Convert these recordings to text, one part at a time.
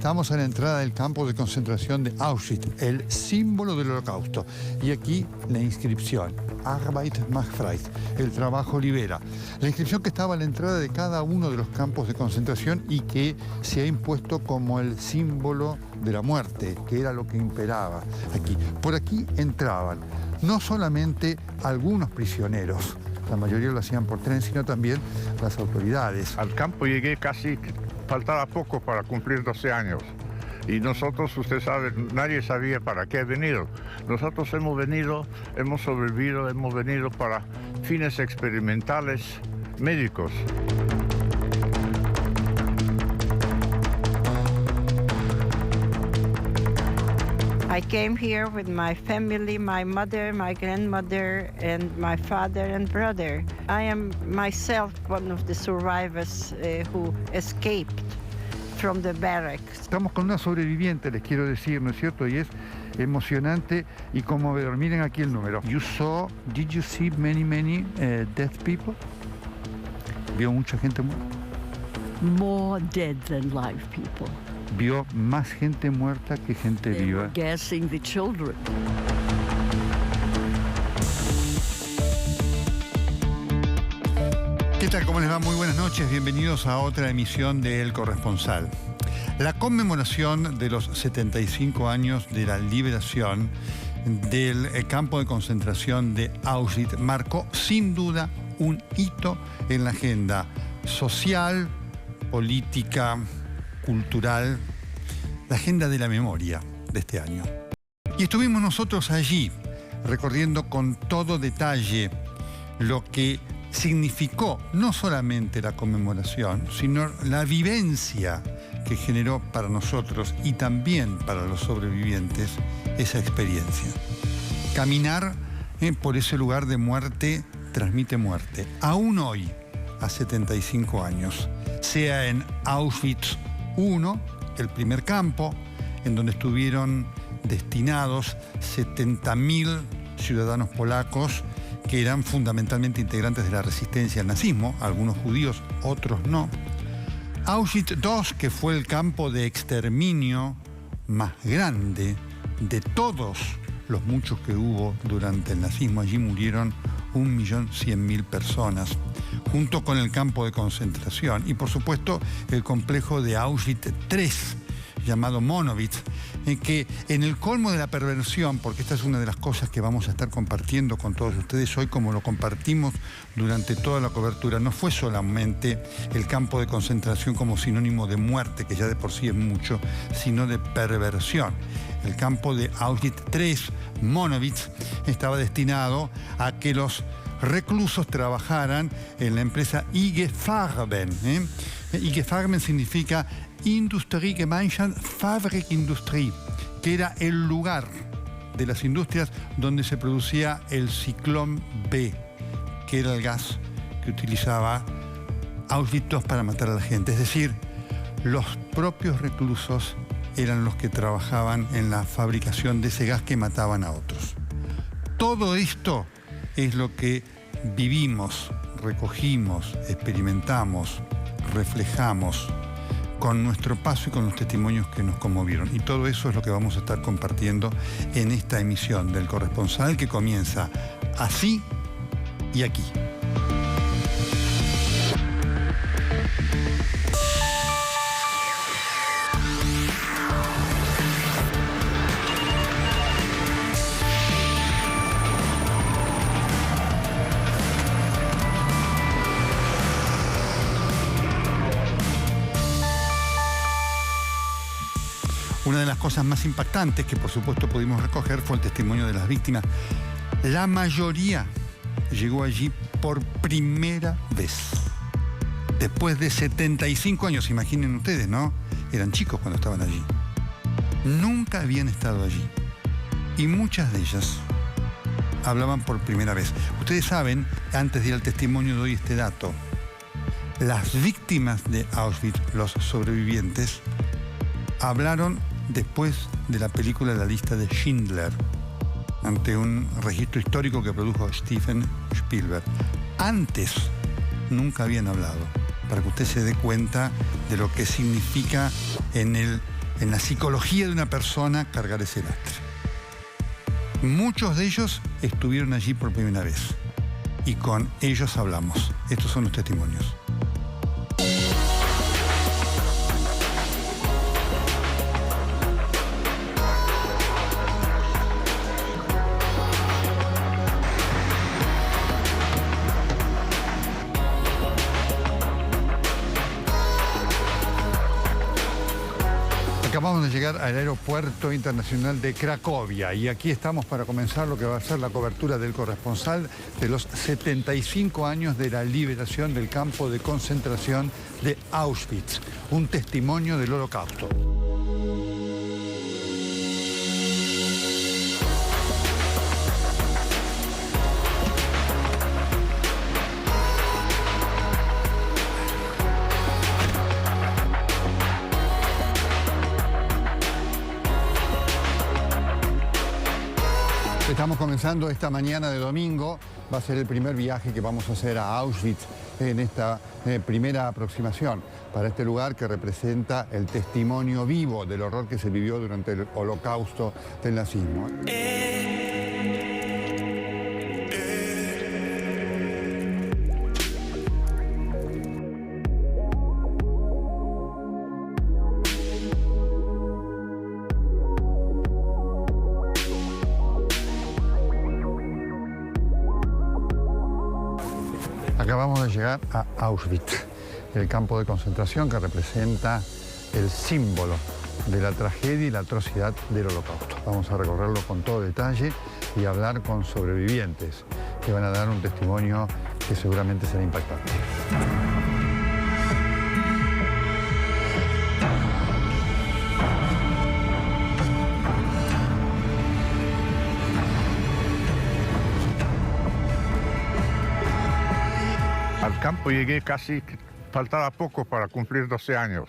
Estamos a la entrada del campo de concentración de Auschwitz, el símbolo del Holocausto. Y aquí la inscripción, Arbeit macht frei, el trabajo libera. La inscripción que estaba a la entrada de cada uno de los campos de concentración y que se ha impuesto como el símbolo de la muerte, que era lo que imperaba aquí. Por aquí entraban no solamente algunos prisioneros, la mayoría lo hacían por tren, sino también las autoridades. Al campo llegué casi, faltaba poco para cumplir 12 años. Y nosotros, usted sabe, nadie sabía para qué he venido. Nosotros hemos venido, hemos sobrevivido, hemos venido para fines experimentales médicos. I came here with my family, my mother, my grandmother, and my father and brother. I am myself one of the survivors who escaped from the barracks. Estamos con una sobreviviente, les quiero decir, ¿no es cierto? Y es emocionante y conmovedor. Miren aquí el número. Did you see many dead people? ¿Vio mucha gente muerta? More dead than live people. Vio más gente muerta que gente They viva. were gassing the children. ¿Qué tal? ¿Cómo les va? Muy buenas noches. Bienvenidos a otra emisión de El Corresponsal. La conmemoración de los 75 años de la liberación del campo de concentración de Auschwitz marcó sin duda un hito en la agenda social, política, cultural, la agenda de la memoria de este año. Y estuvimos nosotros allí, recorriendo con todo detalle lo que significó no solamente la conmemoración, sino la vivencia que generó para nosotros y también para los sobrevivientes esa experiencia. Caminar por ese lugar de muerte transmite muerte. Aún hoy, a 75 años, sea en Auschwitz I, el primer campo, en donde estuvieron destinados 70.000 ciudadanos polacos que eran fundamentalmente integrantes de la resistencia al nazismo, algunos judíos, otros no. Auschwitz II, que fue el campo de exterminio más grande de todos los muchos que hubo durante el nazismo. Allí murieron 1.100.000 personas, junto con el campo de concentración y, por supuesto, el complejo de Auschwitz III, llamado Monowitz, en que en el colmo de la perversión, porque esta es una de las cosas que vamos a estar compartiendo con todos ustedes hoy, como lo compartimos durante toda la cobertura, no fue solamente el campo de concentración como sinónimo de muerte, que ya de por sí es mucho, sino de perversión. El campo de Auschwitz III, Monowitz, estaba destinado a que los reclusos trabajaran en la empresa IG Farben. IG Farben significa Industriegemeinschaft Fabrikindustrie, que era el lugar de las industrias donde se producía el ciclón B, que era el gas que utilizaba Auschwitz II para matar a la gente. Es decir, los propios reclusos eran los que trabajaban en la fabricación de ese gas que mataban a otros. Todo esto es lo que vivimos, recogimos, experimentamos, reflejamos con nuestro paso y con los testimonios que nos conmovieron. Y todo eso es lo que vamos a estar compartiendo en esta emisión del Corresponsal, que comienza así y aquí. Una de las cosas más impactantes que por supuesto pudimos recoger fue el testimonio de las víctimas. La mayoría llegó allí por primera vez. Después de 75 años, imaginen ustedes, ¿no? Eran chicos cuando estaban allí. Nunca habían estado allí. Y muchas de ellas hablaban por primera vez. Ustedes saben, antes de ir al testimonio doy este dato. Las víctimas de Auschwitz, los sobrevivientes, hablaron después de la película La lista de Schindler, ante un registro histórico que produjo Steven Spielberg. Antes nunca habían hablado, para que usted se dé cuenta de lo que significa en el en la psicología de una persona cargar ese lastre. Muchos de ellos estuvieron allí por primera vez y con ellos hablamos. Estos son los testimonios. Acabamos de llegar al aeropuerto internacional de Cracovia y aquí estamos para comenzar lo que va a ser la cobertura del corresponsal de los 75 años de la liberación del campo de concentración de Auschwitz, un testimonio del Holocausto. Estamos comenzando esta mañana de domingo, va a ser el primer viaje que vamos a hacer a Auschwitz en esta primera aproximación, para este lugar que representa el testimonio vivo del horror que se vivió durante el Holocausto del nazismo. Acabamos de llegar a Auschwitz, el campo de concentración que representa el símbolo de la tragedia y la atrocidad del Holocausto. Vamos a recorrerlo con todo detalle y hablar con sobrevivientes que van a dar un testimonio que seguramente será impactante. Al campo llegué casi, faltaba poco para cumplir 12 años.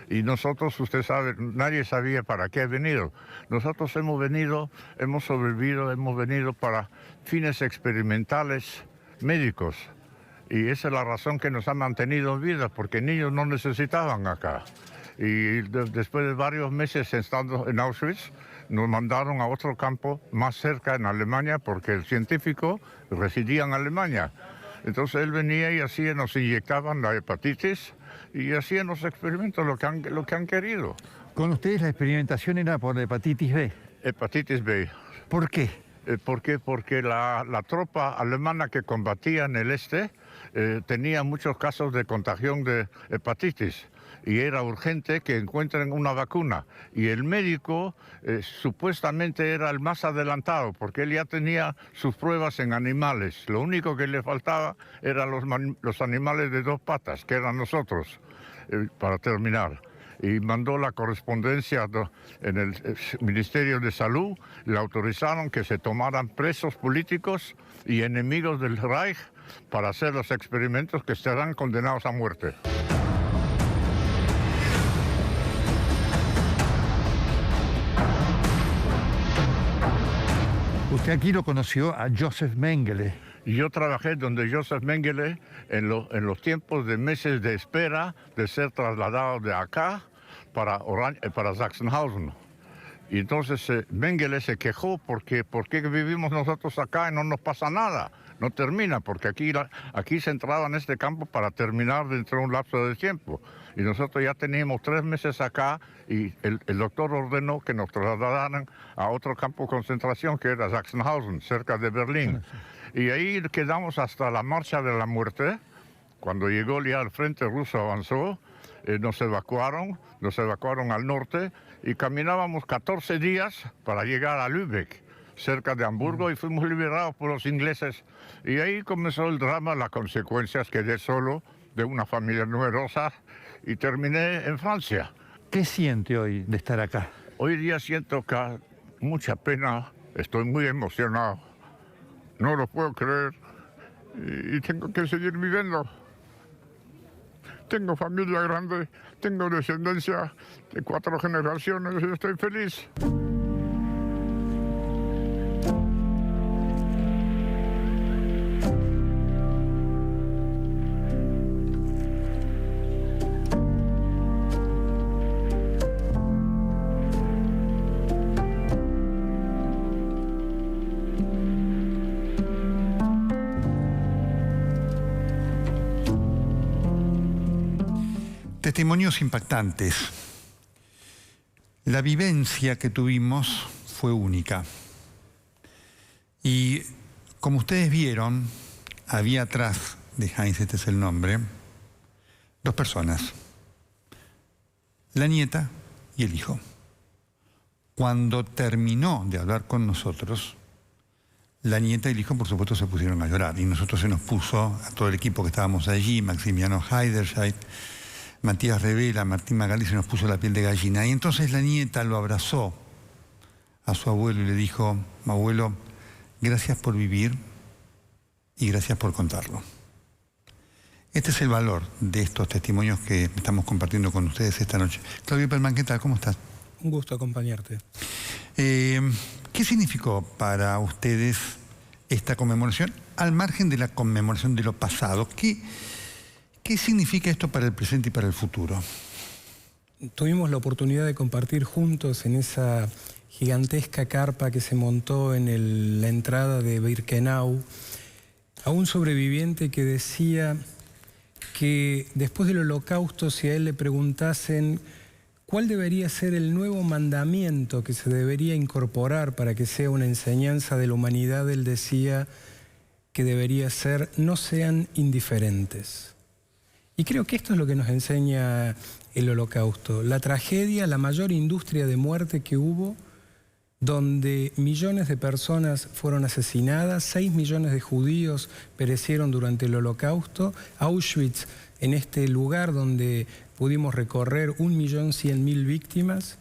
Y nosotros, usted sabe, nadie sabía para qué he venido. Nosotros hemos sobrevivido, hemos venido para fines experimentales médicos. Y esa es la razón que nos ha mantenido en vida, porque niños no necesitaban acá. Y después de varios meses estando en Auschwitz, nos mandaron a otro campo más cerca en Alemania, porque el científico residía en Alemania. Entonces él venía y así nos inyectaban la hepatitis y hacían los experimentos, lo que han querido. Con ustedes la experimentación era por la hepatitis B. Hepatitis B. ¿Por qué? ¿Por qué? Porque la tropa alemana que combatía en el este tenía muchos casos de contagión de hepatitis y era urgente que encuentren una vacuna. Y el médico supuestamente era el más adelantado porque él ya tenía sus pruebas en animales. Lo único que le faltaba eran los animales de dos patas, que eran nosotros, para terminar. Y mandó la correspondencia en el Ministerio de Salud, le autorizaron que se tomaran presos políticos y enemigos del Reich para hacer los experimentos que serán condenados a muerte. Usted aquí lo conoció a Joseph Mengele. Yo trabajé donde Joseph Mengele en los tiempos de meses de espera de ser trasladado de acá para Sachsenhausen. Y entonces Mengele se quejó porque ¿por qué vivimos nosotros acá y no nos pasa nada? No termina, porque aquí se entraba en este campo para terminar dentro de un lapso de tiempo. Y nosotros ya teníamos 3 meses acá y el doctor ordenó que nos trasladaran a otro campo de concentración que era Sachsenhausen, cerca de Berlín. Y ahí quedamos hasta la marcha de la muerte. Cuando llegó ya el frente ruso avanzó, nos evacuaron al norte y caminábamos 14 días para llegar a Lübeck, cerca de Hamburgo, y fuimos liberados por los ingleses. Y ahí comenzó el drama, las consecuencias. Quedé solo de una familia numerosa y terminé en Francia. ¿Qué siente hoy de estar acá? Hoy día siento que mucha pena, estoy muy emocionado. No lo puedo creer y tengo que seguir viviendo. Tengo familia grande, tengo descendencia de 4 generaciones y estoy feliz. Testimonios impactantes. La vivencia que tuvimos fue única. Y como ustedes vieron, había atrás de Heinz, este es el nombre, dos personas, la nieta y el hijo. Cuando terminó de hablar con nosotros, la nieta y el hijo, por supuesto, se pusieron a llorar. Y nosotros se nos puso, a todo el equipo que estábamos allí, Maximiano Heiderscheid, Matías Revela, Martín Magali, se nos puso la piel de gallina. Y entonces la nieta lo abrazó a su abuelo y le dijo: abuelo, gracias por vivir y gracias por contarlo. Este es el valor de estos testimonios que estamos compartiendo con ustedes esta noche. Claudio Perlman, ¿qué tal? ¿Cómo estás? Un gusto acompañarte. ¿Qué significó para ustedes esta conmemoración, al margen de la conmemoración de lo pasado? ¿Qué significa esto para el presente y para el futuro? Tuvimos la oportunidad de compartir juntos en esa gigantesca carpa que se montó en la entrada de Birkenau a un sobreviviente que decía que después del Holocausto, si a él le preguntasen cuál debería ser el nuevo mandamiento que se debería incorporar para que sea una enseñanza de la humanidad, él decía que debería ser: no sean indiferentes. Y creo que esto es lo que nos enseña el Holocausto. La tragedia, la mayor industria de muerte que hubo, donde millones de personas fueron asesinadas, 6 millones de judíos perecieron durante el Holocausto. Auschwitz, en este lugar donde pudimos recorrer 1.100.000 víctimas,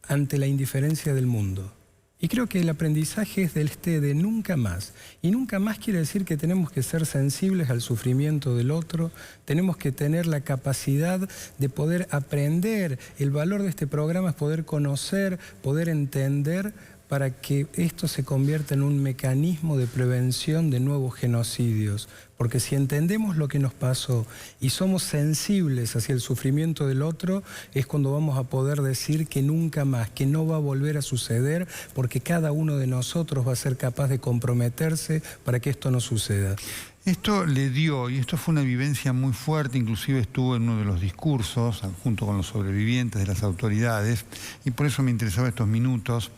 ante la indiferencia del mundo. Y creo que el aprendizaje es de nunca más. Y nunca más quiere decir que tenemos que ser sensibles al sufrimiento del otro, tenemos que tener la capacidad de poder aprender. El valor de este programa es poder conocer, poder entender, para que esto se convierta en un mecanismo de prevención de nuevos genocidios. Porque si entendemos lo que nos pasó y somos sensibles hacia el sufrimiento del otro, es cuando vamos a poder decir que nunca más, que no va a volver a suceder, porque cada uno de nosotros va a ser capaz de comprometerse para que esto no suceda. Esto le dio, y esto fue una vivencia muy fuerte, inclusive estuvo en uno de los discursos, junto con los sobrevivientes de las autoridades, y por eso me interesaba estos minutos,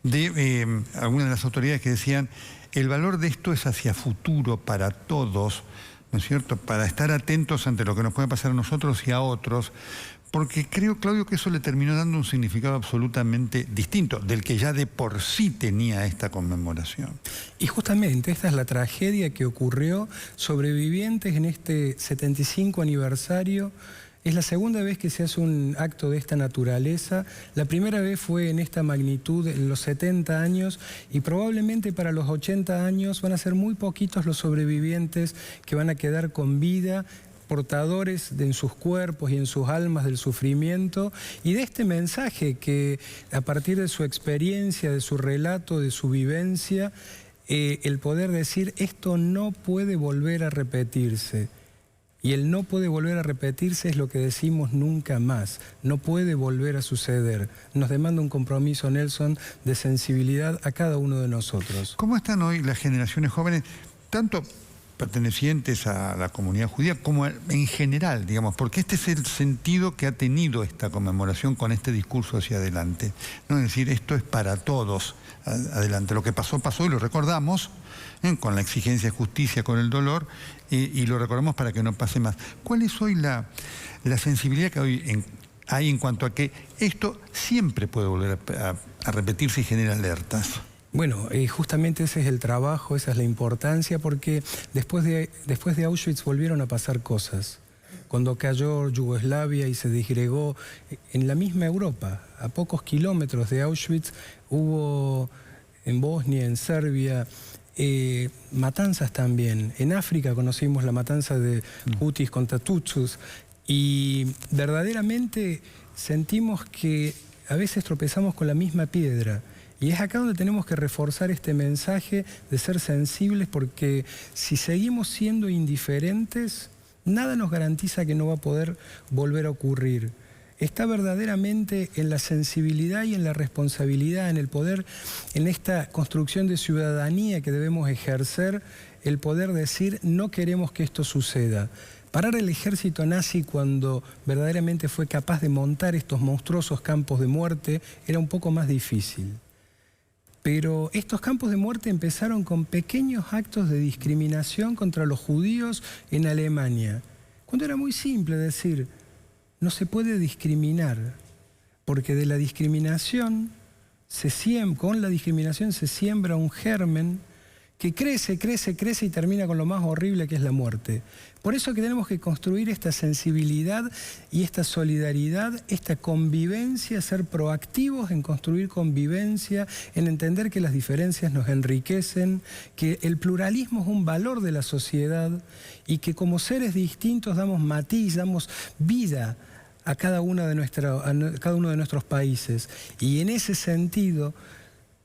de algunas de las autoridades que decían: el valor de esto es hacia futuro para todos, ¿no es cierto?, para estar atentos ante lo que nos puede pasar a nosotros y a otros, porque creo, Claudio, que eso le terminó dando un significado absolutamente distinto del que ya de por sí tenía esta conmemoración. Y justamente esta es la tragedia que ocurrió. Sobrevivientes en este 75 aniversario. Es la segunda vez que se hace un acto de esta naturaleza. La primera vez fue en esta magnitud en los 70 años y probablemente para los 80 años van a ser muy poquitos los sobrevivientes que van a quedar con vida, portadores en sus cuerpos y en sus almas del sufrimiento y de este mensaje que a partir de su experiencia, de su relato, de su vivencia, el poder decir: esto no puede volver a repetirse. Y el no puede volver a repetirse es lo que decimos nunca más. No puede volver a suceder. Nos demanda un compromiso, Nelson, de sensibilidad a cada uno de nosotros. ¿Cómo están hoy las generaciones jóvenes, tanto pertenecientes a la comunidad judía como en general, digamos? Porque este es el sentido que ha tenido esta conmemoración con este discurso hacia adelante, ¿no? Es decir, esto es para todos adelante. Lo que pasó, pasó y lo recordamos, con la exigencia de justicia, con el dolor, y lo recordamos para que no pase más. ¿Cuál es hoy la sensibilidad que hoy hay en cuanto a que esto siempre puede volver a repetirse y genera alertas? Bueno, justamente ese es el trabajo, esa es la importancia, porque después de Auschwitz volvieron a pasar cosas. Cuando cayó Yugoslavia y se disgregó en la misma Europa, a pocos kilómetros de Auschwitz, hubo en Bosnia, en Serbia, matanzas también. En África conocimos la matanza de Hutus contra Tutsis y verdaderamente sentimos que a veces tropezamos con la misma piedra. Y es acá donde tenemos que reforzar este mensaje de ser sensibles, porque si seguimos siendo indiferentes, nada nos garantiza que no va a poder volver a ocurrir. Está verdaderamente en la sensibilidad y en la responsabilidad, en el poder, en esta construcción de ciudadanía que debemos ejercer, el poder decir no queremos que esto suceda. Parar el ejército nazi cuando verdaderamente fue capaz de montar estos monstruosos campos de muerte era un poco más difícil. Pero estos campos de muerte empezaron con pequeños actos de discriminación contra los judíos en Alemania, cuando era muy simple decir, no se puede discriminar, porque de la discriminación con la discriminación se siembra un germen que crece, crece, crece y termina con lo más horrible que es la muerte. Por eso que tenemos que construir esta sensibilidad y esta solidaridad, esta convivencia, ser proactivos en construir convivencia, en entender que las diferencias nos enriquecen, que el pluralismo es un valor de la sociedad y que como seres distintos damos matiz, damos vida a cada uno de nuestros países. Y en ese sentido,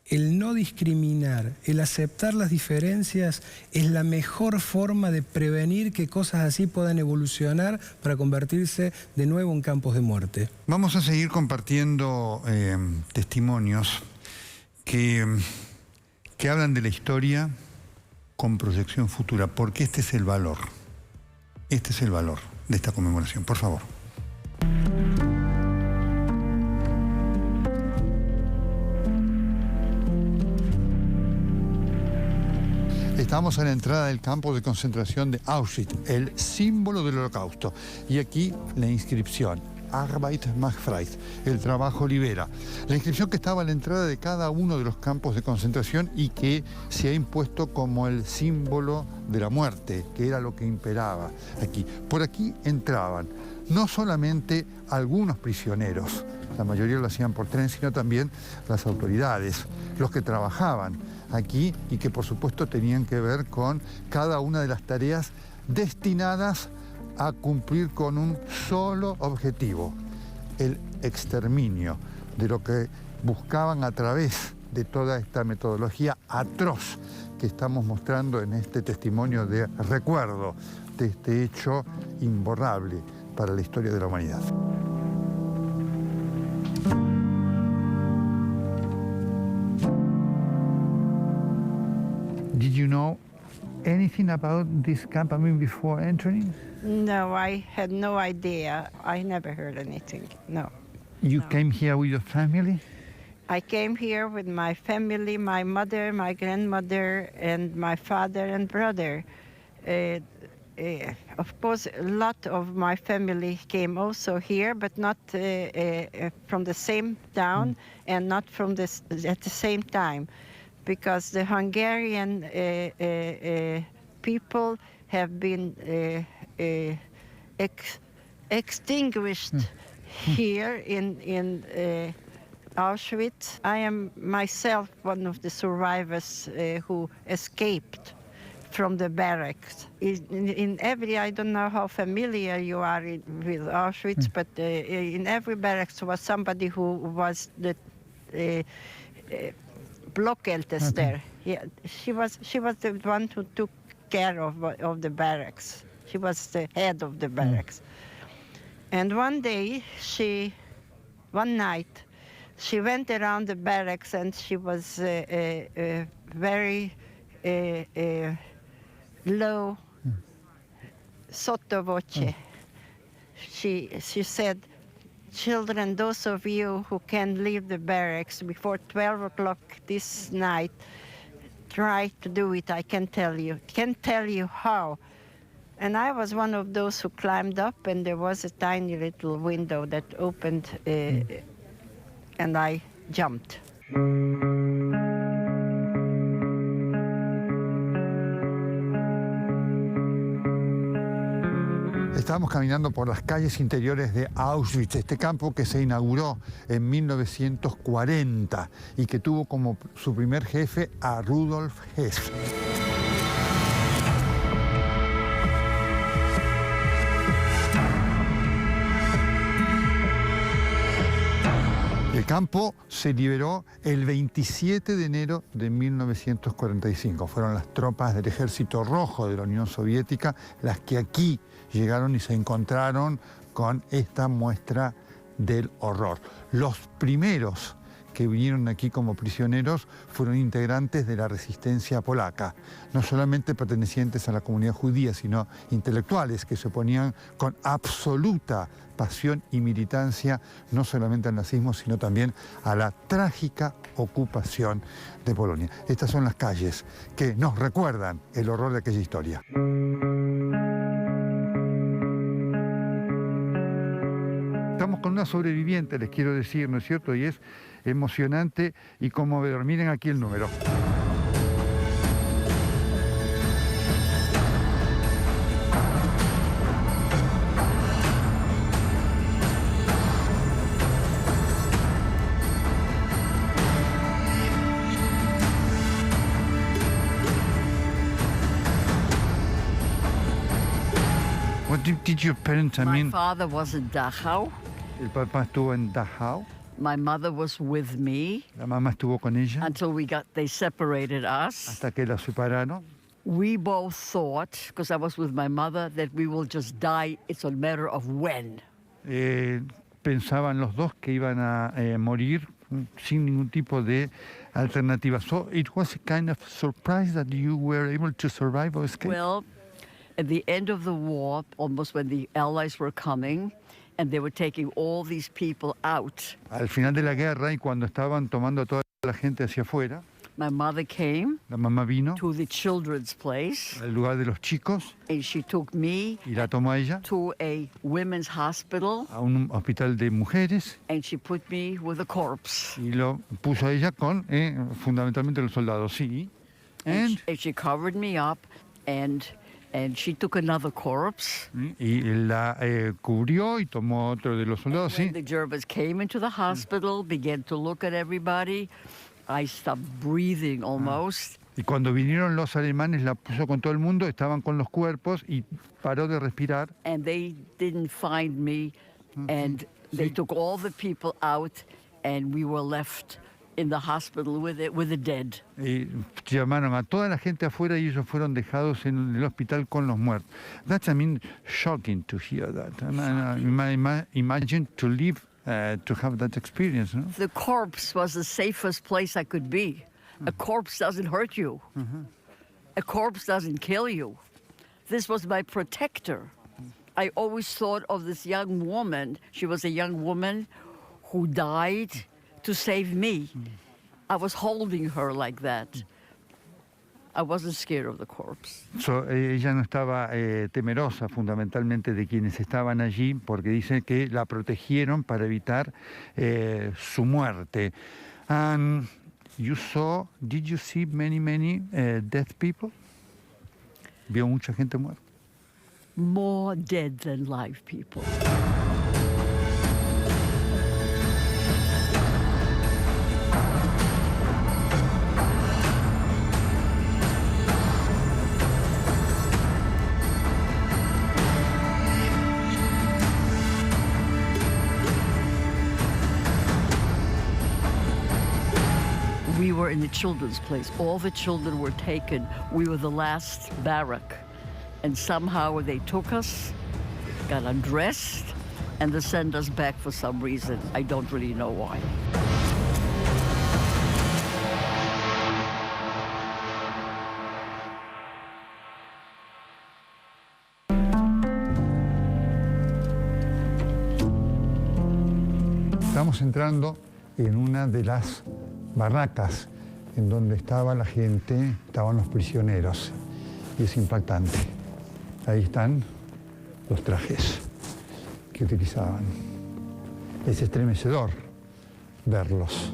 el no discriminar, el aceptar las diferencias es la mejor forma de prevenir que cosas así puedan evolucionar para convertirse de nuevo en campos de muerte. Vamos a seguir compartiendo testimonios que hablan de la historia con proyección futura, porque este es el valor. Este es el valor de esta conmemoración. Por favor. Estamos a la entrada del campo de concentración de Auschwitz, el símbolo del Holocausto. Y aquí la inscripción, Arbeit macht frei, el trabajo libera. La inscripción que estaba a la entrada de cada uno de los campos de concentración y que se ha impuesto como el símbolo de la muerte, que era lo que imperaba aquí. Por aquí entraban no solamente algunos prisioneros, la mayoría lo hacían por tren, sino también las autoridades, los que trabajaban aquí y que por supuesto tenían que ver con cada una de las tareas destinadas a cumplir con un solo objetivo, el exterminio de lo que buscaban a través de toda esta metodología atroz que estamos mostrando en este testimonio de recuerdo de este hecho imborrable para la historia de la humanidad. Did you know anything about this camp, before entering? No, I had no idea. I never heard anything, no. You came here with your family? I came here with my family, my mother, my grandmother, and my father and brother. Of course, a lot of my family came also here, but not from the same town and not from at the same time, because the Hungarian people have been extinguished here in Auschwitz. I am myself one of the survivors who escaped from the barracks. In every, I don't know how familiar you are with Auschwitz, but in every barracks was somebody who was the Blockältester. Yeah, she was the one who took care of the barracks. She was the head of the barracks. And one night, she went around the barracks and she was very low, sotto voce. She said, "Children, those of you who can leave the barracks before 12 o'clock this night, try to do it. I can tell you how." And I was one of those who climbed up, and there was a tiny little window that opened, and I jumped. Estábamos caminando por las calles interiores de Auschwitz, este campo que se inauguró en 1940 y que tuvo como su primer jefe a Rudolf Hess. El campo se liberó el 27 de enero de 1945. Fueron las tropas del Ejército Rojo de la Unión Soviética las que aquí llegaron y se encontraron con esta muestra del horror. Los primeros que vinieron aquí como prisioneros fueron integrantes de la resistencia polaca, no solamente pertenecientes a la comunidad judía, sino intelectuales que se oponían con absoluta pasión y militancia no solamente al nazismo, sino también a la trágica ocupación de Polonia. Estas son las calles que nos recuerdan el horror de aquella historia. Estamos con una sobreviviente, les quiero decir, ¿no es cierto? Y es emocionante y conmovedor. Miren aquí el número. What did your parents, My father was in Dachau. el papá estuvo en Dachau, My mother was with me la mamá estuvo con ella until they separated us. hasta que la separaron. We both thought, because I was with my mother, that we will just die. It's a matter of when. Pensaban los dos que iban a morir sin ningún tipo de alternativa. So it was a kind of surprise that you were able to survive or escape. Well, at the end of the war, almost when the Allies were coming, and they were taking all these people out, Al final de la guerra y cuando estaban tomando a toda la gente hacia afuera, my mother came la mamá vino to the children's place, al lugar de los chicos and she took me y la tomó a ella to a women's hospital, a un hospital de mujeres and she put me with a corpse. y lo puso a ella con fundamentalmente los soldados, sí. And And she covered me up, and she took another corpse. y la cubrió y tomó otro de los soldados, sí. When the Germans came into the hospital, began to look at everybody, I stopped breathing almost. Y cuando vinieron los alemanes la puso con todo el mundo, estaban con los cuerpos y paró de respirar. And they didn't find me, and they took all the people out, and we were left in the hospital with the dead. Y llamaron a toda la gente afuera y ellos fueron dejados en el hospital con los muertos. That's, I mean, shocking to hear that. Imagine to live, to have that experience, no? The corpse was the safest place I could be. A corpse doesn't hurt you. A corpse doesn't kill you. This was my protector. I always thought of this young woman. She was a young woman who died to save me. I was holding her like that. I wasn't scared of the corpse. So, ella no estaba temerosa fundamentalmente de quienes estaban allí porque dice que la protegieron para evitar su muerte. And did you see many dead people? ¿Vio mucha gente muerta? More dead than live people. We were in the children's place. All the children were taken. We were the last barrack. And somehow they took us, got undressed, and they sent us back for some reason. I don't really know why. Estamos entrando en una de las barracas en donde estaba la gente, estaban los prisioneros, y es impactante. Ahí están los trajes que utilizaban. Es estremecedor verlos.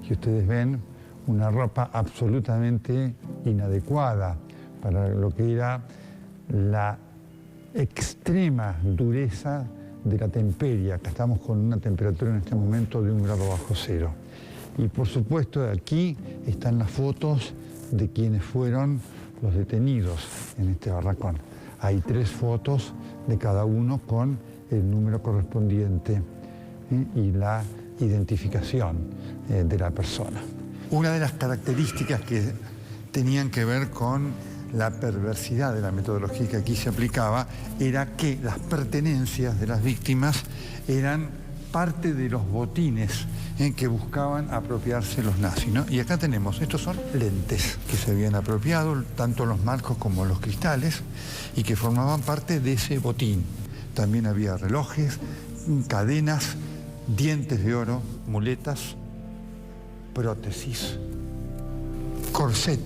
Y ustedes ven una ropa absolutamente inadecuada para lo que era la extrema dureza de la temperie. Acá estamos con una temperatura en este momento de 1 grado bajo cero. Y por supuesto aquí están las fotos de quienes fueron los detenidos en este barracón. Hay 3 fotos de cada uno con el número correspondiente y la identificación de la persona. Una de las características que tenían que ver con la perversidad de la metodología que aquí se aplicaba era que las pertenencias de las víctimas eran parte de los botines en que buscaban apropiarse los nazis, ¿no? Y acá tenemos, estos son lentes que se habían apropiado, tanto los marcos como los cristales, y que formaban parte de ese botín. También había relojes, cadenas, dientes de oro, muletas, prótesis, corset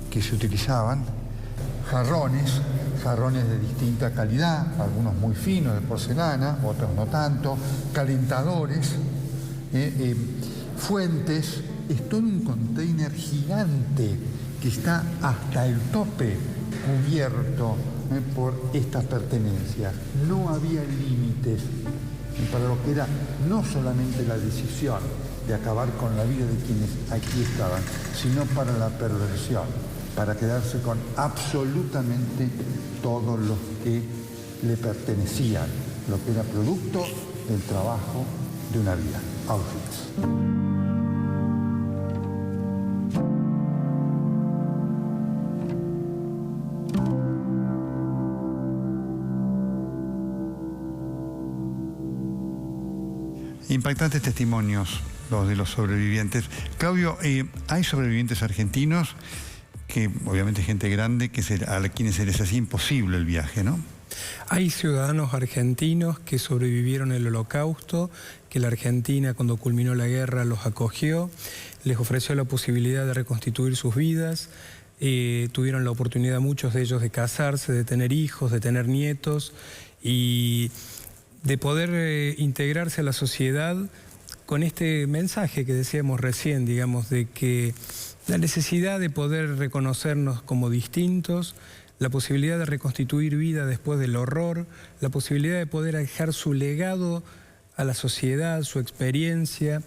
que se utilizaban, jarrones de distinta calidad, algunos muy finos de porcelana, otros no tanto, calentadores, fuentes. Es todo un container gigante que está hasta el tope cubierto por estas pertenencias. No había límites para lo que era no solamente la decisión de acabar con la vida de quienes aquí estaban, sino para la perversión, para quedarse con absolutamente todos los que le pertenecían, lo que era producto del trabajo de una vida. Auschwitz. Impactantes testimonios los de los sobrevivientes. Claudio, hay sobrevivientes argentinos que, obviamente, gente grande, a quienes se les hacía imposible el viaje, ¿no? Hay ciudadanos argentinos que sobrevivieron el Holocausto, que la Argentina, cuando culminó la guerra, los acogió, les ofreció la posibilidad de reconstituir sus vidas, tuvieron la oportunidad, muchos de ellos, de casarse, de tener hijos, de tener nietos y de poder integrarse a la sociedad con este mensaje que decíamos recién, digamos, de que la necesidad de poder reconocernos como distintos, la posibilidad de reconstituir vida después del horror, la posibilidad de poder dejar su legado a la sociedad, su experiencia,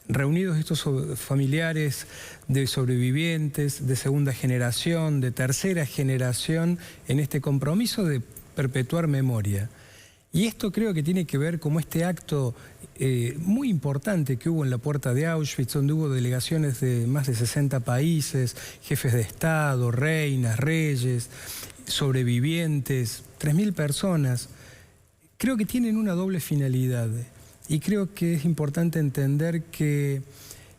reunidos estos familiares de sobrevivientes, de segunda generación, de tercera generación, en este compromiso de perpetuar memoria. Y esto creo que tiene que ver como este acto muy importante que hubo en la puerta de Auschwitz, donde hubo delegaciones de más de 60 países, jefes de Estado, reinas, reyes, sobrevivientes, 3.000 personas. Creo que tienen una doble finalidad y creo que es importante entender que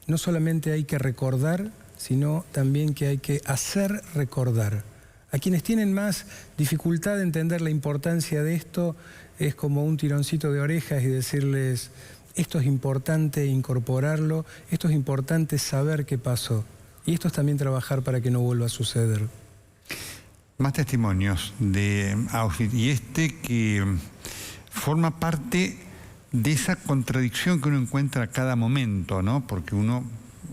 no solamente hay que recordar, sino también que hay que hacer recordar. A quienes tienen más dificultad de entender la importancia de esto, es como un tironcito de orejas y decirles, esto es importante incorporarlo, esto es importante saber qué pasó. Y esto es también trabajar para que no vuelva a suceder. Más testimonios de Auschwitz, y que forma parte de esa contradicción que uno encuentra a cada momento, ¿no? Porque uno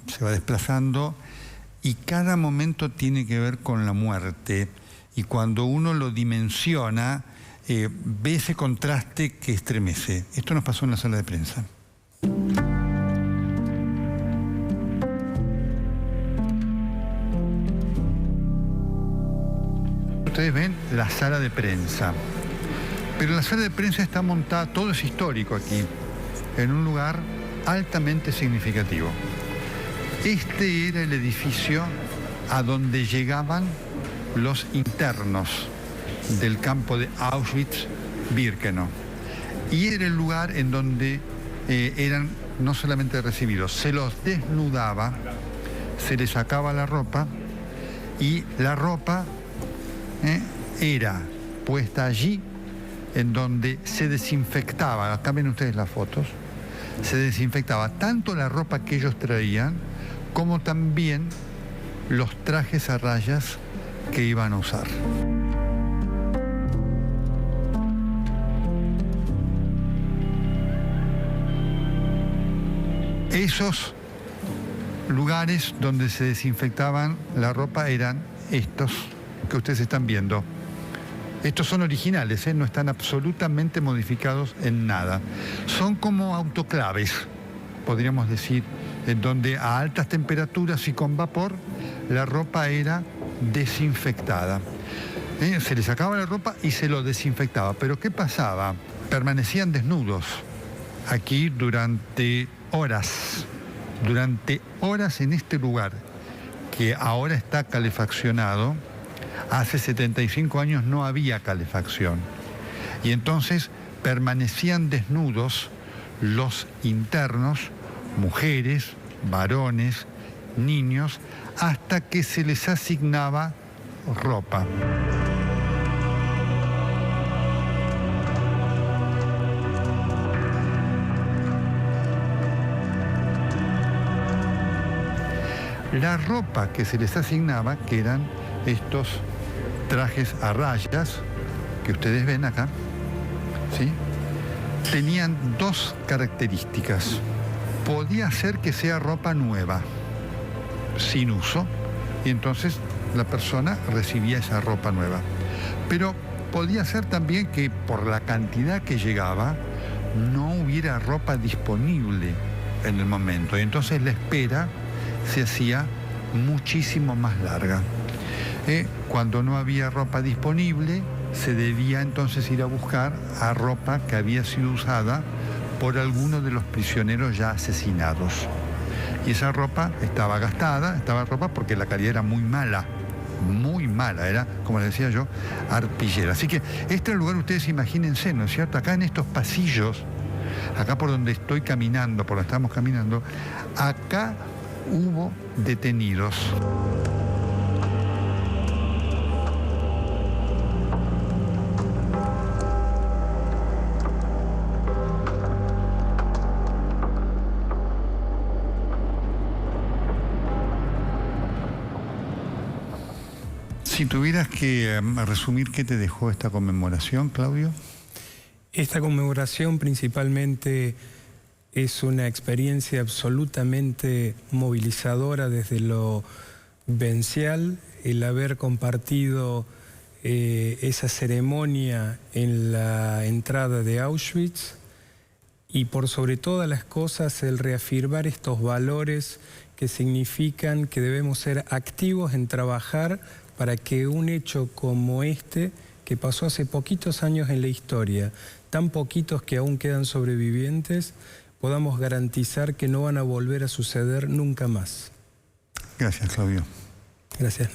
se va desplazando y cada momento tiene que ver con la muerte. Y cuando uno lo dimensiona, ve ese contraste que estremece. Esto nos pasó en la sala de prensa. Ustedes ven la sala de prensa. Pero la sala de prensa está montada, todo es histórico aquí, en un lugar altamente significativo. Este era el edificio a donde llegaban los internos del campo de Auschwitz-Birkenau. Y era el lugar en donde eran no solamente recibidos, se los desnudaba, se les sacaba la ropa y la ropa era puesta allí en donde se desinfectaba. Acá ven ustedes las fotos. Se desinfectaba tanto la ropa que ellos traían como también los trajes a rayas que iban a usar. Esos lugares donde se desinfectaban la ropa eran estos que ustedes están viendo. Estos son originales, no están absolutamente modificados en nada. Son como autoclaves, podríamos decir, en donde a altas temperaturas y con vapor la ropa era desinfectada. Se les sacaba la ropa y se lo desinfectaba. Pero ¿qué pasaba? Permanecían desnudos aquí durante horas en este lugar que ahora está calefaccionado. Hace 75 años no había calefacción y entonces permanecían desnudos los internos, mujeres, varones, niños, hasta que se les asignaba ropa. La ropa que se les asignaba, que eran estos trajes a rayas que ustedes ven acá, ¿sí?, tenían dos características. Podía ser que sea ropa nueva, sin uso, y entonces la persona recibía esa ropa nueva. Pero podía ser también que por la cantidad que llegaba no hubiera ropa disponible en el momento, y entonces la espera se hacía muchísimo más larga. Cuando no había ropa disponible, se debía entonces ir a buscar a ropa que había sido usada por alguno de los prisioneros ya asesinados. Y esa ropa estaba gastada, estaba ropa porque la calidad era muy mala, era, como les decía yo, arpillera. Así que este lugar, ustedes imagínense, ¿no es cierto? Acá en estos pasillos, acá por donde estoy caminando, por donde estamos caminando, acá hubo detenidos. Si tuvieras que resumir qué te dejó esta conmemoración, Claudio. Esta conmemoración principalmente es una experiencia absolutamente movilizadora desde lo vivencial, el haber compartido esa ceremonia en la entrada de Auschwitz y por sobre todas las cosas el reafirmar estos valores que significan que debemos ser activos en trabajar para que un hecho como este, que pasó hace poquitos años en la historia, tan poquitos que aún quedan sobrevivientes, podamos garantizar que no van a volver a suceder nunca más. Gracias, Claudio. Gracias.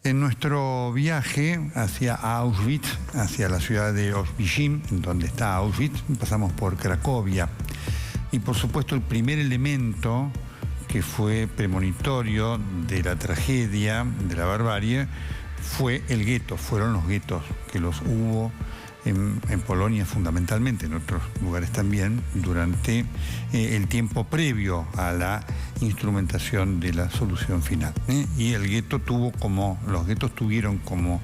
En nuestro viaje hacia Auschwitz, hacia la ciudad de Oświęcim, donde está Auschwitz, pasamos por Cracovia. Y por supuesto el primer elemento que fue premonitorio de la tragedia, de la barbarie, fue el gueto, fueron los guetos, que los hubo en Polonia fundamentalmente, en otros lugares también, durante el tiempo previo a la instrumentación de la solución final. Y el gueto los guetos tuvieron como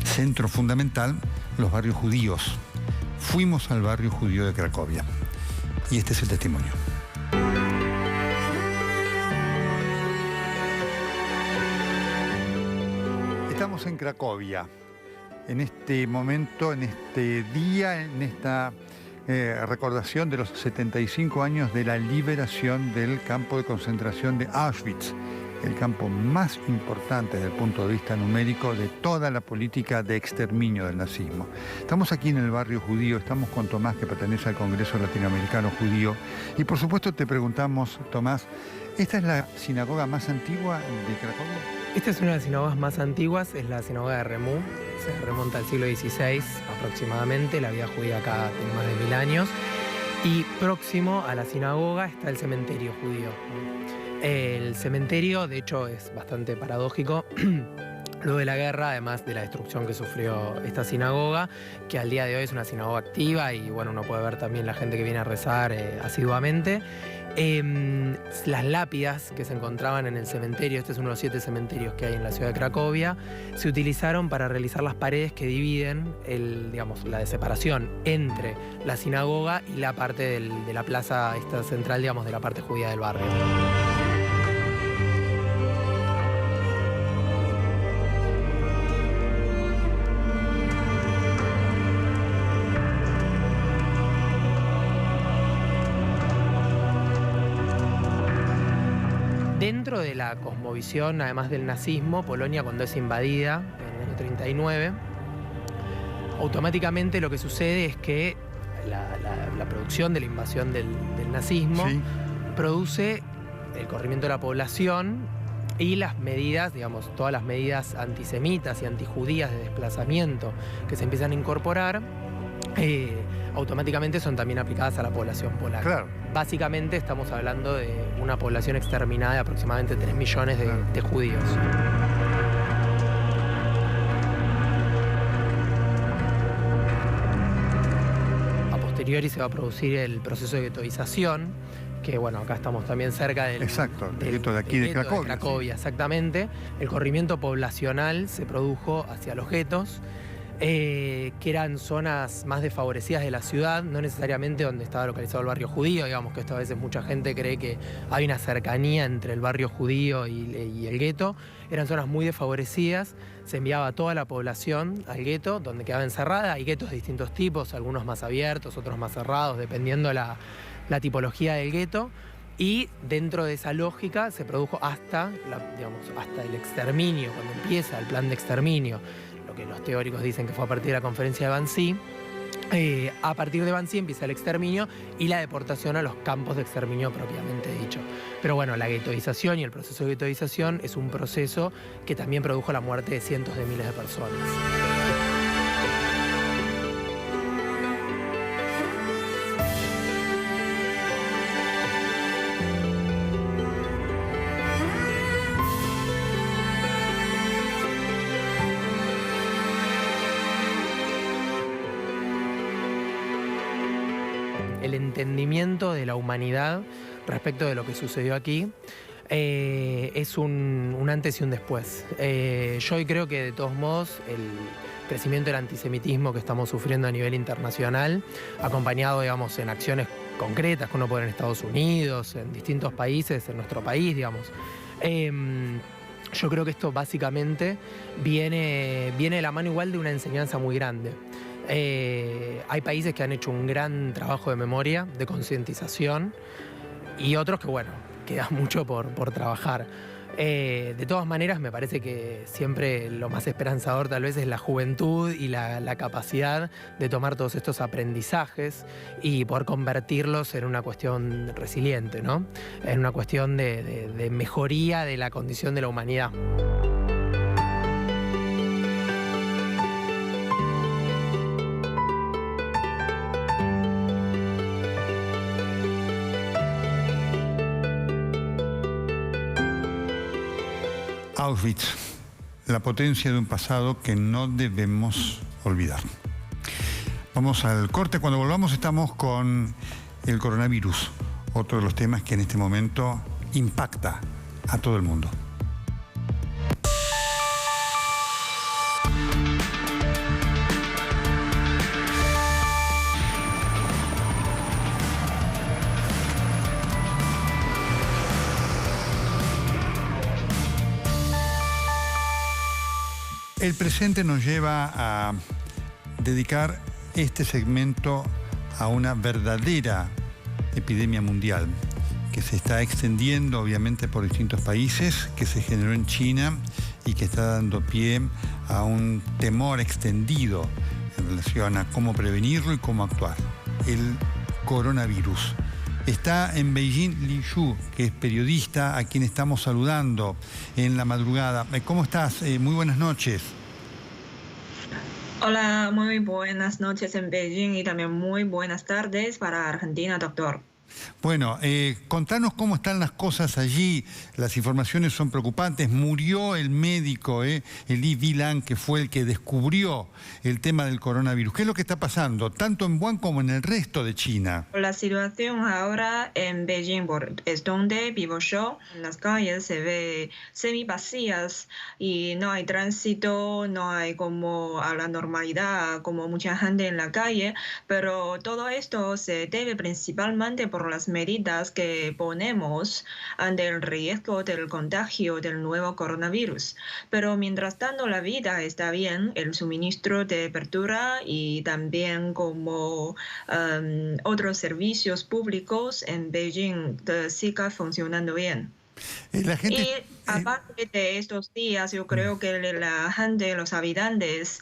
centro fundamental los barrios judíos. Fuimos al barrio judío de Cracovia y este es el testimonio. Estamos en Cracovia, en este momento, en este día, en esta recordación de los 75 años de la liberación del campo de concentración de Auschwitz, el campo más importante desde el punto de vista numérico de toda la política de exterminio del nazismo. Estamos aquí en el barrio judío, estamos con Tomás, que pertenece al Congreso Latinoamericano Judío, y por supuesto te preguntamos, Tomás, ¿esta es la sinagoga más antigua de Cracovia? Esta es una de las sinagogas más antiguas, es la sinagoga de Remú, se remonta al siglo XVI aproximadamente, la vida judía acá tiene más de 1000 años, y próximo a la sinagoga está el cementerio judío. El cementerio, de hecho, es bastante paradójico. Luego de la guerra, además de la destrucción que sufrió esta sinagoga, que al día de hoy es una sinagoga activa y bueno, uno puede ver también la gente que viene a rezar asiduamente. Las lápidas que se encontraban en el cementerio, este es uno de los 7 cementerios que hay en la ciudad de Cracovia, se utilizaron para realizar las paredes que dividen la de separación entre la sinagoga y la parte de la plaza esta central, digamos, de la parte judía del barrio. Dentro de la cosmovisión, además del nazismo, Polonia, cuando es invadida en el año 39, automáticamente lo que sucede es que la producción de la invasión del nazismo produce el corrimiento de la población y las medidas, digamos, todas las medidas antisemitas y antijudías de desplazamiento que se empiezan a incorporar, automáticamente son también aplicadas a la población polaca. Claro. Básicamente estamos hablando de una población exterminada de aproximadamente 3 millones de judíos. A posteriori se va a producir el proceso de guetoización, que bueno, acá estamos también cerca del... Exacto, el gueto de aquí de Cracovia. Cracovia, exactamente. El corrimiento poblacional se produjo hacia los guetos, que eran zonas más desfavorecidas de la ciudad, no necesariamente donde estaba localizado el barrio judío. Digamos que esto a veces mucha gente cree que hay una cercanía entre el barrio judío y el gueto. Eran zonas muy desfavorecidas, se enviaba a toda la población al gueto, donde quedaba encerrada. Hay guetos de distintos tipos, algunos más abiertos, otros más cerrados, dependiendo la tipología del gueto. Y dentro de esa lógica se produjo hasta el exterminio, cuando empieza el plan de exterminio, lo que los teóricos dicen que fue a partir de la conferencia de Wannsee. A partir de Wannsee empieza el exterminio y la deportación a los campos de exterminio propiamente dicho. Pero bueno, la guetoización y el proceso de guetoización es un proceso que también produjo la muerte de cientos de miles de personas. El entendimiento de la humanidad respecto de lo que sucedió aquí es un antes y un después. Yo creo que de todos modos el crecimiento del antisemitismo que estamos sufriendo a nivel internacional, acompañado digamos en acciones concretas que uno puede ver en Estados Unidos, en distintos países, en nuestro país, digamos. Yo creo que esto básicamente viene de la mano igual de una enseñanza muy grande. Hay países que han hecho un gran trabajo de memoria, de concientización, y otros que, bueno, queda mucho por trabajar. De todas maneras, me parece que siempre lo más esperanzador tal vez es la juventud y la capacidad de tomar todos estos aprendizajes y poder convertirlos en una cuestión resiliente, ¿no? En una cuestión de mejoría de la condición de la humanidad. Auschwitz, la potencia de un pasado que no debemos olvidar. Vamos al corte. Cuando volvamos estamos con el coronavirus, otro de los temas que en este momento impacta a todo el mundo. El presente nos lleva a dedicar este segmento a una verdadera epidemia mundial que se está extendiendo obviamente por distintos países, que se generó en China y que está dando pie a un temor extendido en relación a cómo prevenirlo y cómo actuar. El coronavirus. Está en Beijing Li Shu, que es periodista, a quien estamos saludando en la madrugada. ¿Cómo estás? Muy buenas noches. Hola, muy buenas noches en Beijing y también muy buenas tardes para Argentina, doctor. Bueno, contanos cómo están las cosas allí. Las informaciones son preocupantes. Murió el médico, Li Bilan, que fue el que descubrió el tema del coronavirus. ¿Qué es lo que está pasando, tanto en Wuhan como en el resto de China? La situación ahora en Beijing es donde vivo yo. En las calles se ve semivacías y no hay tránsito, no hay como a la normalidad, como mucha gente en la calle, pero todo esto se debe principalmente por las medidas que ponemos ante el riesgo del contagio del nuevo coronavirus. Pero mientras tanto la vida está bien, el suministro de verdura y también como otros servicios públicos en Beijing siga funcionando bien. La gente... Y aparte de estos días, yo creo que la gente, los habitantes,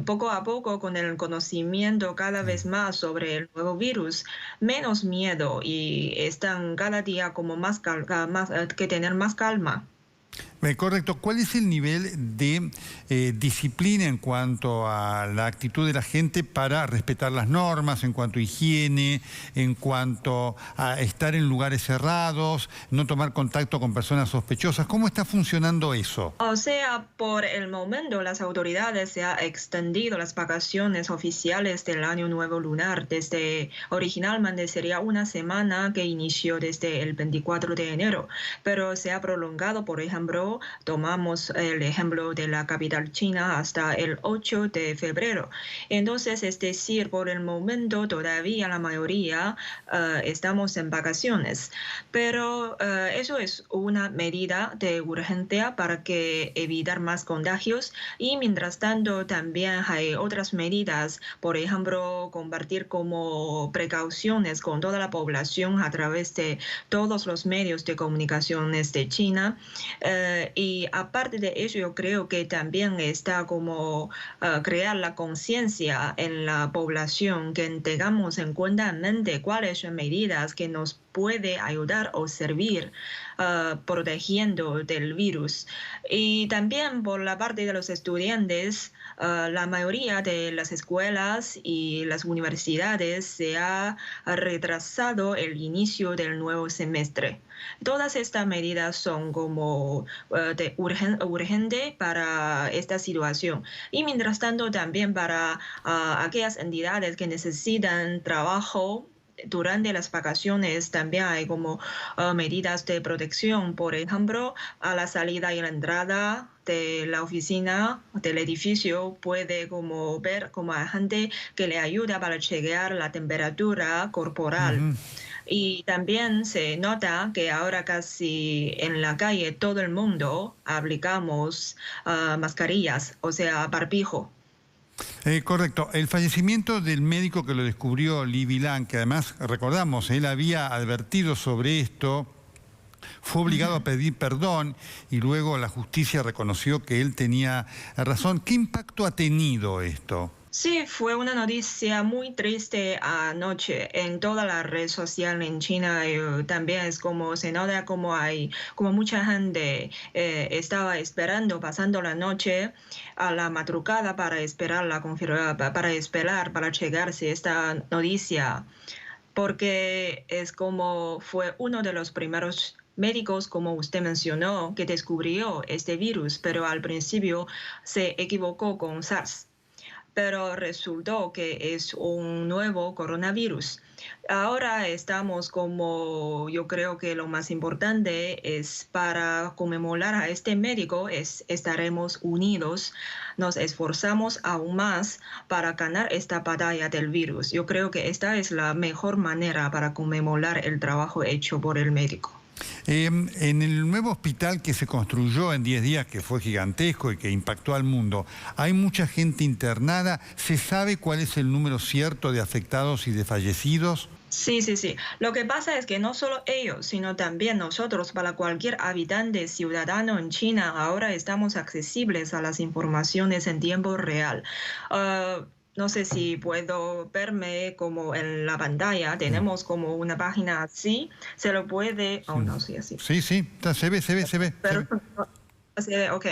poco a poco, con el conocimiento cada vez más sobre el nuevo virus, menos miedo y están cada día como más que tener más calma. Correcto. ¿Cuál es el nivel de disciplina en cuanto a la actitud de la gente para respetar las normas, en cuanto a higiene, en cuanto a estar en lugares cerrados, no tomar contacto con personas sospechosas? ¿Cómo está funcionando eso? O sea, por el momento las autoridades se han extendido las vacaciones oficiales del Año Nuevo Lunar. Originalmente sería una semana que inició desde el 24 de enero, pero se ha prolongado, por ejemplo, tomamos el ejemplo de la capital china hasta el 8 de febrero. Entonces, es decir, por el momento todavía la mayoría estamos en vacaciones, pero eso es una medida de urgencia para evitar más contagios, y mientras tanto también hay otras medidas, por ejemplo, compartir como precauciones con toda la población a través de todos los medios de comunicaciones de China. Y aparte de eso, yo creo que también está como crear la conciencia en la población, que tengamos en cuenta en mente cuáles son medidas que nos puede ayudar o servir protegiendo del virus. Y también por la parte de los estudiantes, la mayoría de las escuelas y las universidades se ha retrasado el inicio del nuevo semestre. Todas estas medidas son como urgente para esta situación. Y mientras tanto también para aquellas entidades que necesitan trabajo durante las vacaciones, también hay como medidas de protección. Por ejemplo, a la salida y la entrada de la oficina, del edificio, puede como ver como hay gente que le ayuda para chequear la temperatura corporal. Y también se nota que ahora casi en la calle todo el mundo aplicamos mascarillas, o sea, barbijo. Correcto. El fallecimiento del médico que lo descubrió, Li Bilan, que además, recordamos, él había advertido sobre esto, fue obligado a pedir perdón y luego la justicia reconoció que él tenía razón. ¿Qué impacto ha tenido esto? Sí, fue una noticia muy triste anoche en toda la red social en China. También es como se nota como hay como mucha gente estaba esperando, pasando la noche a la madrugada para esperar para llegarse esta noticia, porque es como fue uno de los primeros médicos, como usted mencionó, que descubrió este virus, pero al principio se equivocó con SARS. Pero resultó que es un nuevo coronavirus. Ahora estamos como, yo creo que lo más importante es para conmemorar a este médico, estaremos unidos, nos esforzamos aún más para ganar esta batalla del virus. Yo creo que esta es la mejor manera para conmemorar el trabajo hecho por el médico. En el nuevo hospital que se construyó en 10 días, que fue gigantesco y que impactó al mundo, ¿hay mucha gente internada? ¿Se sabe cuál es el número cierto de afectados y de fallecidos? Sí. Lo que pasa es que no solo ellos, sino también nosotros, para cualquier habitante ciudadano en China, ahora estamos accesibles a las informaciones en tiempo real. No sé si puedo verme como en la pantalla. Tenemos como una página así. Se lo puede... Oh, no, sí, así. Sí, se ve. Pero, ok.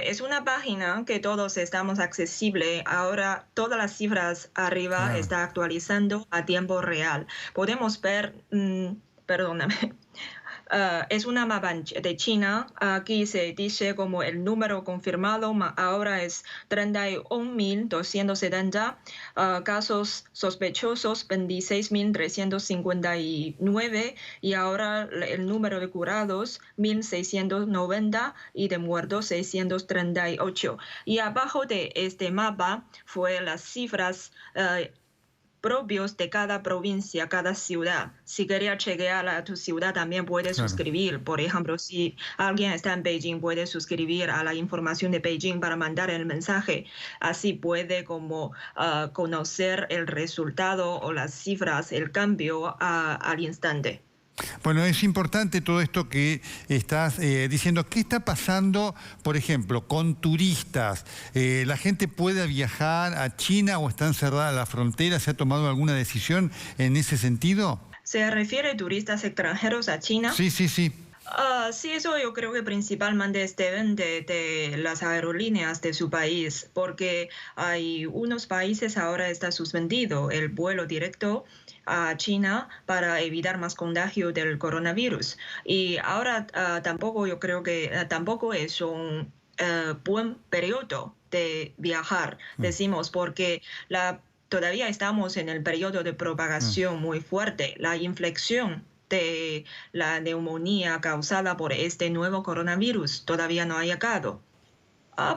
Es una página que todos estamos accesibles. Ahora todas las cifras arriba está actualizando a tiempo real. Podemos ver... perdóname. Es una mapa de China. Aquí se dice como el número confirmado ahora es 31.270, casos sospechosos 26.359 y ahora el número de curados 1.690 y de muertos 638. Y abajo de este mapa fue las cifras propios de cada provincia, cada ciudad. Si quería chequear a tu ciudad, también puedes suscribir. Por ejemplo, si alguien está en Beijing, puede suscribir a la información de Beijing para mandar el mensaje. Así puede como conocer el resultado o las cifras, el cambio al instante. Bueno, es importante todo esto que estás diciendo. ¿Qué está pasando, por ejemplo, con turistas? ¿La gente puede viajar a China o están cerradas las fronteras? ¿Se ha tomado alguna decisión en ese sentido? ¿Se refiere a turistas extranjeros a China? Sí. Sí, eso yo creo que principalmente deben de las aerolíneas de su país, porque hay unos países ahora está suspendido el vuelo directo a China para evitar más contagio del coronavirus. Y ahora tampoco yo creo que tampoco es un buen periodo de viajar, decimos, porque todavía estamos en el periodo de propagación muy fuerte. La inflexión de la neumonía causada por este nuevo coronavirus todavía no ha llegado.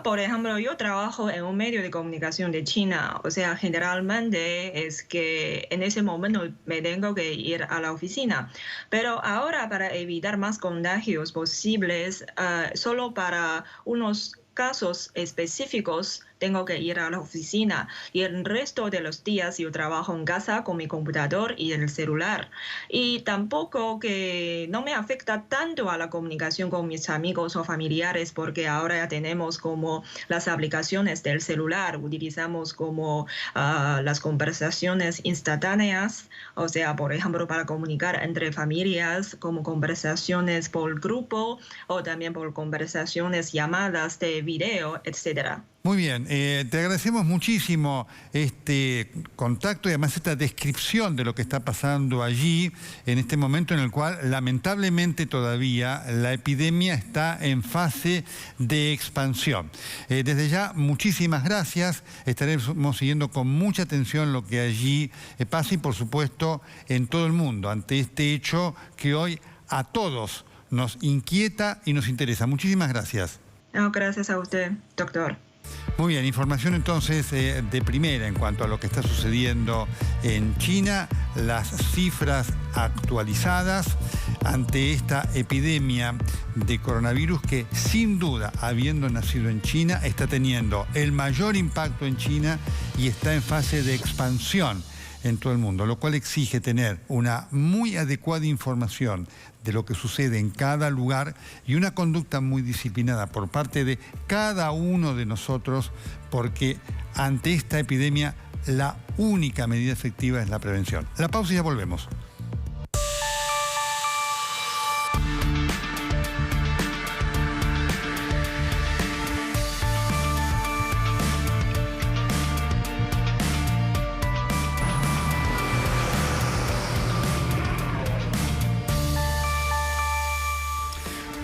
Por ejemplo, yo trabajo en un medio de comunicación de China, o sea, generalmente es que en ese momento me tengo que ir a la oficina, pero ahora para evitar más contagios posibles, solo para unos casos específicos tengo que ir a la oficina y el resto de los días yo trabajo en casa con mi computador y el celular. Y tampoco que no me afecta tanto a la comunicación con mis amigos o familiares porque ahora ya tenemos como las aplicaciones del celular, utilizamos como las conversaciones instantáneas, o sea, por ejemplo, para comunicar entre familias, como conversaciones por grupo o también por conversaciones, llamadas de video, etcétera. Muy bien, te agradecemos muchísimo este contacto y además esta descripción de lo que está pasando allí en este momento en el cual lamentablemente todavía la epidemia está en fase de expansión. Desde ya, muchísimas gracias, estaremos siguiendo con mucha atención lo que allí pasa y por supuesto en todo el mundo ante este hecho que hoy a todos nos inquieta y nos interesa. Muchísimas gracias. No, gracias a usted, doctor. Muy bien, información entonces de primera en cuanto a lo que está sucediendo en China, las cifras actualizadas ante esta epidemia de coronavirus que sin duda, habiendo nacido en China, está teniendo el mayor impacto en China y está en fase de expansión en todo el mundo, lo cual exige tener una muy adecuada información de lo que sucede en cada lugar y una conducta muy disciplinada por parte de cada uno de nosotros, porque ante esta epidemia la única medida efectiva es la prevención. La pausa y ya volvemos.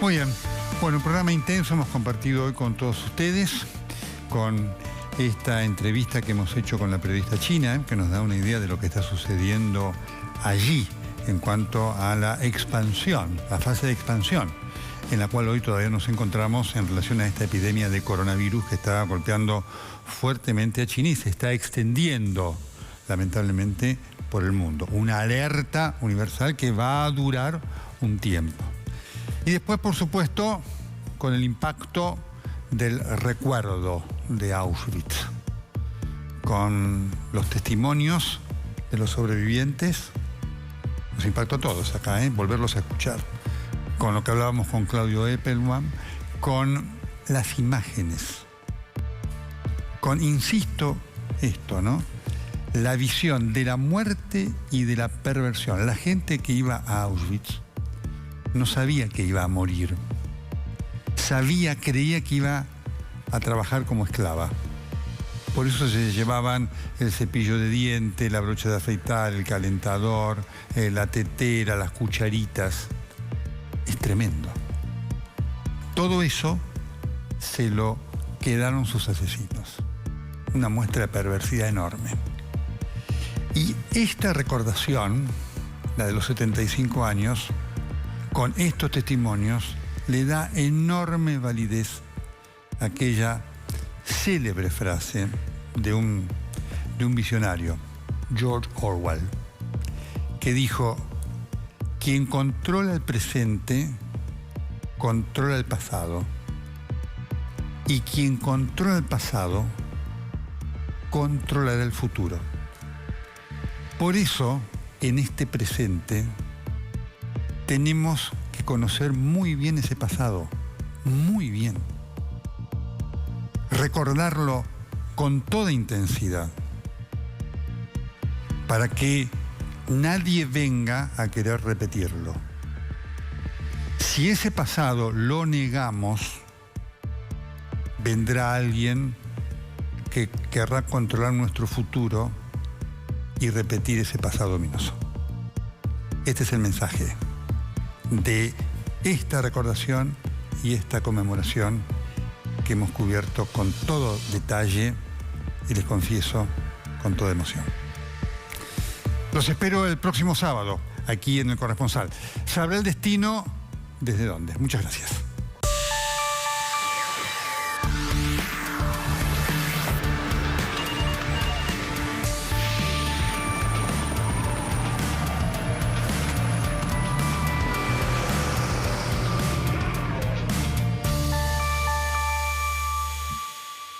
Muy bien, bueno, un programa intenso hemos compartido hoy con todos ustedes, con esta entrevista que hemos hecho con la periodista china, que nos da una idea de lo que está sucediendo allí en cuanto a la expansión, la fase de expansión, en la cual hoy todavía nos encontramos en relación a esta epidemia de coronavirus que está golpeando fuertemente a China y se está extendiendo, lamentablemente, por el mundo. Una alerta universal que va a durar un tiempo. Y después, por supuesto, con el impacto del recuerdo de Auschwitz, con los testimonios de los sobrevivientes, nos impactó a todos acá, volverlos a escuchar, con lo que hablábamos con Claudio Eppelman, con las imágenes, con, insisto, esto, ¿no? La visión de la muerte y de la perversión. La gente que iba a Auschwitz no sabía que iba a morir. Creía que iba a trabajar como esclava. Por eso se llevaban el cepillo de diente, la brocha de afeitar, el calentador, la tetera, las cucharitas. Es tremendo. Todo eso se lo quedaron sus asesinos. Una muestra de perversidad enorme. Y esta recordación, la de los 75 años, con estos testimonios, le da enorme validez a aquella célebre frase de un visionario, George Orwell, que dijo: quien controla el presente, controla el pasado, y quien controla el pasado, controlará el futuro. Por eso, en este presente, tenemos que conocer muy bien ese pasado, muy bien. Recordarlo con toda intensidad, para que nadie venga a querer repetirlo. Si ese pasado lo negamos, vendrá alguien que querrá controlar nuestro futuro y repetir ese pasado ominoso. Este es el mensaje de esta recordación y esta conmemoración que hemos cubierto con todo detalle y les confieso con toda emoción. Los espero el próximo sábado aquí en El Corresponsal. Sabrá el destino desde dónde. Muchas gracias.